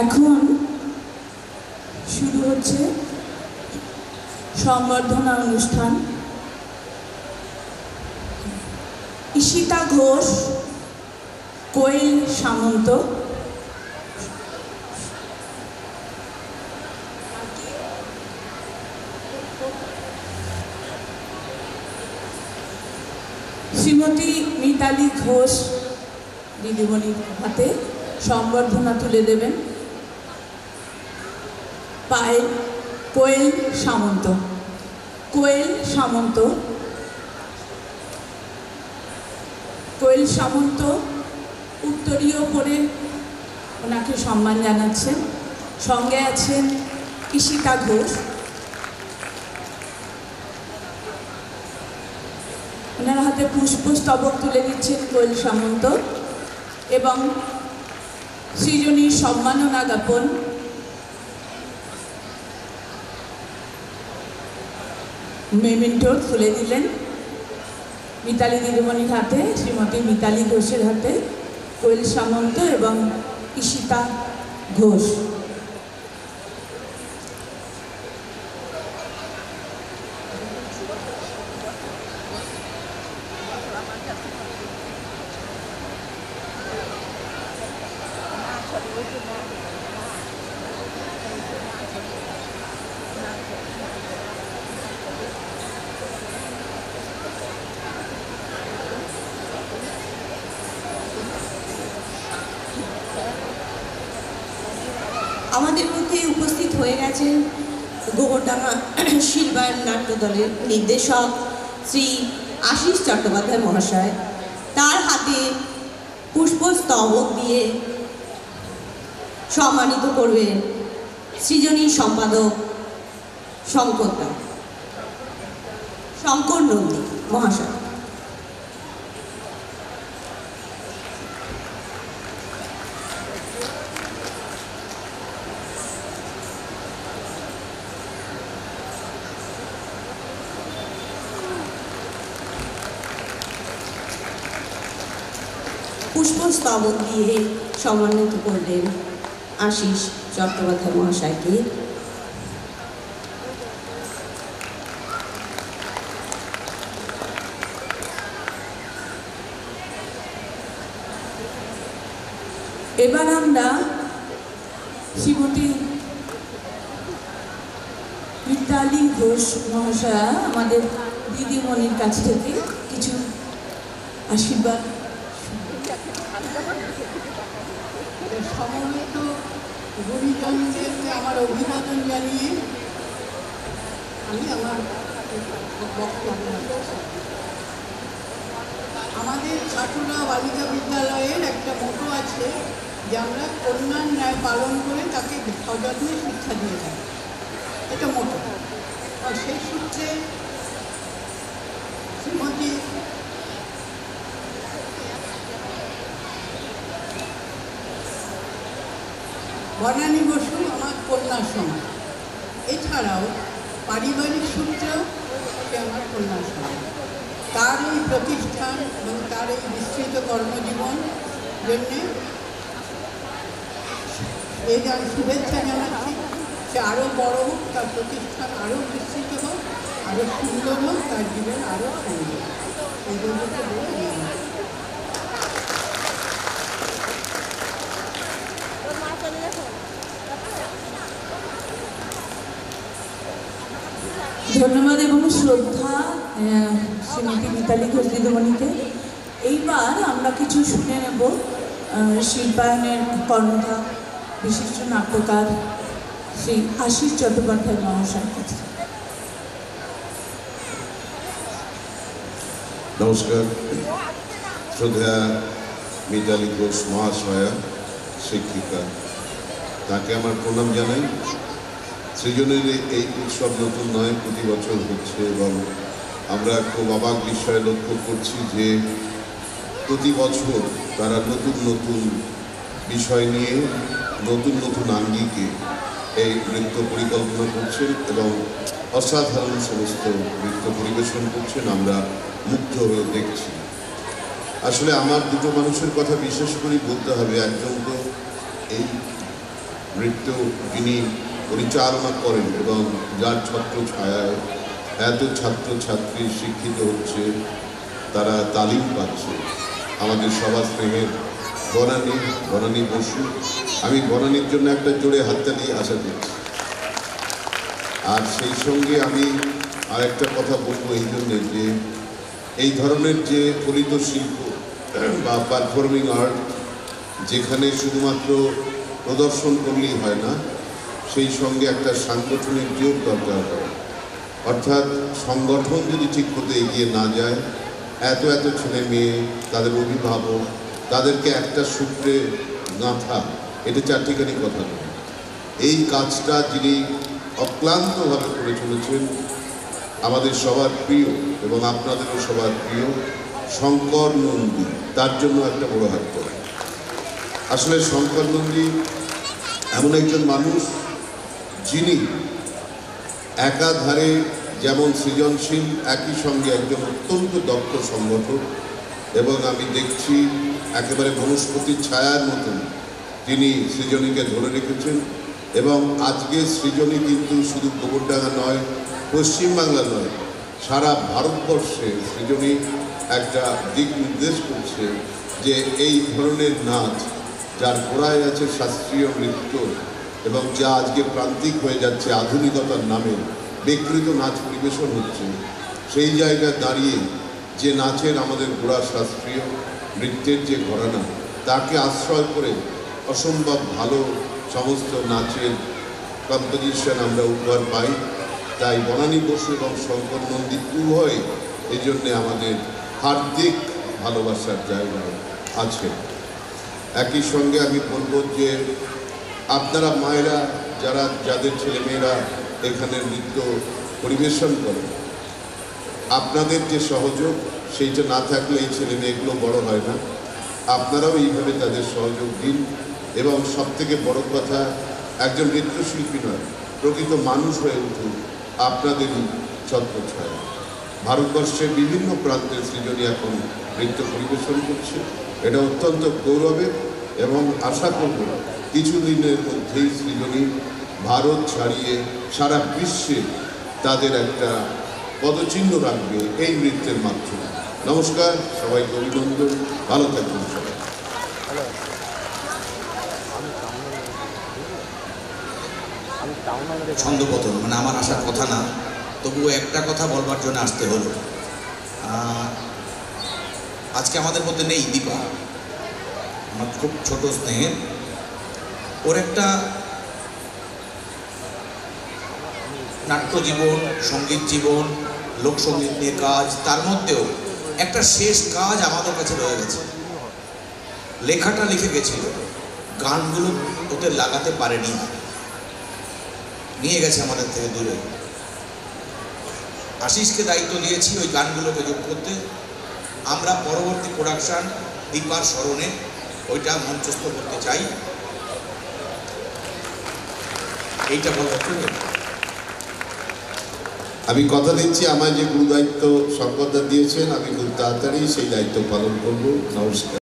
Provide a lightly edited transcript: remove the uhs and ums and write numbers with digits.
এখন শুরু হচ্ছে সংবর্ধনা অনুষ্ঠান। ঈশিতা ঘোষ, কোয়েল সামন্ত, শ্রীমতী মিতালি ঘোষ দিদিমণির হাতে সংবর্ধনা তুলে দেবেন। পায়েল কোয়েল সামন্ত, কোয়েল সামন্ত, কোয়েল সামন্ত উত্তরীয় পরে ওনাকে সম্মান জানাচ্ছেন। সঙ্গে আছেন ঈশিতা ঘোষ। ওনার হাতে পুষ্পস্তবক তুলে দিচ্ছেন কোয়েল সামন্ত এবং সৃজনীর সম্মাননা জ্ঞাপন মেমেন্টো তুলে দিলেন মিতালি দিদিমণির হাতে, শ্রীমতী মিতালি ঘোষের হাতে কোয়েল সামন্ত এবং ঈশিতা ঘোষ। আমাদের মধ্যে উপস্থিত হয়ে গেছেন গোবরডাঙ্গা সিলভার নাট্য দলের নির্দেশক শ্রী আশিস চট্টোপাধ্যায় মহাশয়। তার হাতে পুষ্পস্তবক দিয়ে সম্মানিত করবেন সৃজনীর সম্পাদক শঙ্কর নন্দী মহাশয়। পুষ্পস্তবক দিয়ে সম্মানিত করলেন আশিস চট্টোপাধ্যায় মহাশয়কে। এবার আমরা শ্রীমতী মিতালি ঘোষ মহাশয়া আমাদের দিদিমণির কাছ থেকে কিছু আশীর্বাদ। সমবেত গুরুজনদেরকে আমার অভিবাদন জানিয়ে আমি আমার বক্তব্য, আমাদের ছাত্ররা বালিকা বিদ্যালয়ের একটা মোটো আছে যে আমরা কন্যার ন্যায় পালন করে তাকে সযত্নে শিক্ষা দিয়ে থাকি, এটা মোটো। আর সেই সূত্রে শ্রীমতী বনানী বসু আমার কন্যার সমান, এছাড়াও পারিবারিক সূত্রেও সে আমার কন্যার সমান। তার এই প্রতিষ্ঠান এবং তার এই বিস্তৃত কর্মজীবন জন্যে এই যে আমি শুভেচ্ছা জানাচ্ছি, সে আরও বড় হোক, তার প্রতিষ্ঠান আরও বিস্তৃত হোক, আরও সুন্দর হোক, তার জীবন আরও সুন্দর। এই জন্যকে বলে ধন্যবাদ এবং শ্রদ্ধা শ্রীমতী মিতালি ঘোষ দিদিমণিকে। এইবার আমরা কিছু শুনে নেব শিল্পায়নের কর্ণধার বিশিষ্ট নাট্যকার শ্রী আশিস চট্টোপাধ্যায় মহাশয়ের কাছে। নমস্কার। শ্রদ্ধা মিতালি ঘোষ মহাশয়া শিক্ষিকা, তাকে আমার প্রণাম জানাই। সৃজনের এই উৎসব নতুন নয়, প্রতি বছর হচ্ছে এবং আমরা খুব অবাক বিষয়ে লক্ষ্য করছি যে প্রতি বছর তারা নতুন নতুন বিষয় নিয়ে নতুন নতুন আঙ্গিকে এই নৃত্য পরিকল্পনা করছেন এবং অসাধারণ সমস্ত নৃত্য পরিবেশন করছেন। আমরা মুগ্ধ হয়ে দেখছি। আসলে আমার দুটো মানুষের কথা বিশেষ করে বলতে হবে। একজন তো এই নৃত্য যিনি পরিচালনা করেন এবং যার ছত্র ছায়ায় এত ছাত্রছাত্রী শিক্ষিত হচ্ছে, তারা তালিম পাচ্ছে, আমাদের সবার স্নেহের বনানী বসু। আমি বনানীর জন্য একটা জোরে হাততালি আশা করছি। আর সেই সঙ্গে আমি আরেকটা কথা বলবো এই জন্যে যে এই ধরনের যে ফলিত শিল্প বা পারফর্মিং আর্ট, যেখানে শুধুমাত্র প্রদর্শন করলেই হয় না, সেই সঙ্গে একটা সাংগঠনিক জোর দরকার হয়। অর্থাৎ সংগঠন যদি ঠিক মতো এগিয়ে না যায়, এত ছেলে মেয়ে, তাদের অভিভাবক, তাদেরকে একটা সূত্রে গাঁথা, এটা চারটিখানি কথা নয়। এই কাজটা যিনি অক্লান্তভাবে করে চলেছেন, আমাদের সবার প্রিয় এবং আপনাদেরও সবার প্রিয় শঙ্কর নন্দী, তার জন্য একটা বড় হাত করে। আসলে শঙ্কর নন্দী এমন একজন মানুষ যিনি একাধারে যেমন সৃজনশীল, একই সঙ্গে একজন অত্যন্ত দক্ষ সংগঠক, এবং আমি দেখছি একেবারে বনস্পতির ছায়ার মতন তিনি সৃজনীকে ধরে রেখেছেন। এবং আজকে সৃজনী কিন্তু শুধু গোবরডাঙ্গা নয়, পশ্চিমবাংলা নয়, সারা ভারতবর্ষে সৃজনী একটা দিক নির্দেশ করছে যে এই ধরনের নাচ, যার গোড়ায় আছে শাস্ত্রীয় নৃত্য এবং যা আজকে প্রান্তিক হয়ে যাচ্ছে আধুনিকতার নামে বিকৃত নাচ পরিবেশন হচ্ছে, সেই জায়গায় দাঁড়িয়ে যে নাচের আমাদের গোড়া শাস্ত্রীয় নৃত্যের যে ঘরানা, তাকে আশ্রয় করে অসম্ভব ভালো সমস্ত নাচের কম্পোজিশন আমরা উপহার পাই। তাই বনানী বসু এবং শঙ্কর নন্দী উভয় এই জন্যে আমাদের হার্দিক ভালোবাসার জায়গায় আছে। একই সঙ্গে আমি বলবো যে আপনারা মায়েরা, যাদের ছেলেমেয়েরা এখানে নৃত্য পরিবেশন করেন, আপনাদের যে সহযোগ, সেইটা না থাকলে এই ছেলে মেয়েগুলো বড় হয় না। আপনারাও এইভাবে তাদের সহযোগ দিন। এবং সবথেকে বড় কথা, একজন নৃত্যশিল্পী নয়, প্রকৃত মানুষ হয়ে উঠুন আপনাদেরই ছত্রছায়া। ভারতবর্ষের বিভিন্ন প্রান্তে সৃজনী এখন নৃত্য পরিবেশন করছে, এটা অত্যন্ত গৌরবের, এবং আশা করব কিছুদিনের মধ্যেই সৃজনী ভারত ছাড়িয়ে সারা বিশ্বে তাদের একটা পদচিহ্ন রাখবে এই নৃত্যের মাধ্যমে। নমস্কার, সবাইকে অভিনন্দন, ভালো থাকবেন সবাই। ছন্দপতন মানে আমার আসার কথা না, তবুও একটা কথা বলবার জন্য আসতে হলো। আজকে আমাদের মধ্যে নেই দীপা, আমার খুব ছোট স্নেহের। ওর একটা নাট্য জীবন, সঙ্গীত জীবন, লোকসঙ্গীত নিয়ে কাজ, তার মধ্যেও একটা শেষ কাজ আমাদের কাছে রয়ে গেছে। লেখাটা লিখে গেছিল, গানগুলো ওতে লাগাতে পারেনি, নিয়ে গেছে আমাদের থেকে দূরে। আশিসকে দায়িত্ব দিয়েছি ওই গানগুলোকে যোগ করতে। আমরা পরবর্তী প্রোডাকশান দীপার স্মরণে ওইটা মঞ্চস্থ করতে চাই। এইটা বলতে আমি কথা দিচ্ছি, আমায় যে গুরু দায়িত্ব শঙ্করদা দিয়েছেন, আমি খুব তাড়াতাড়ি সেই দায়িত্ব পালন করব। নমস্কার।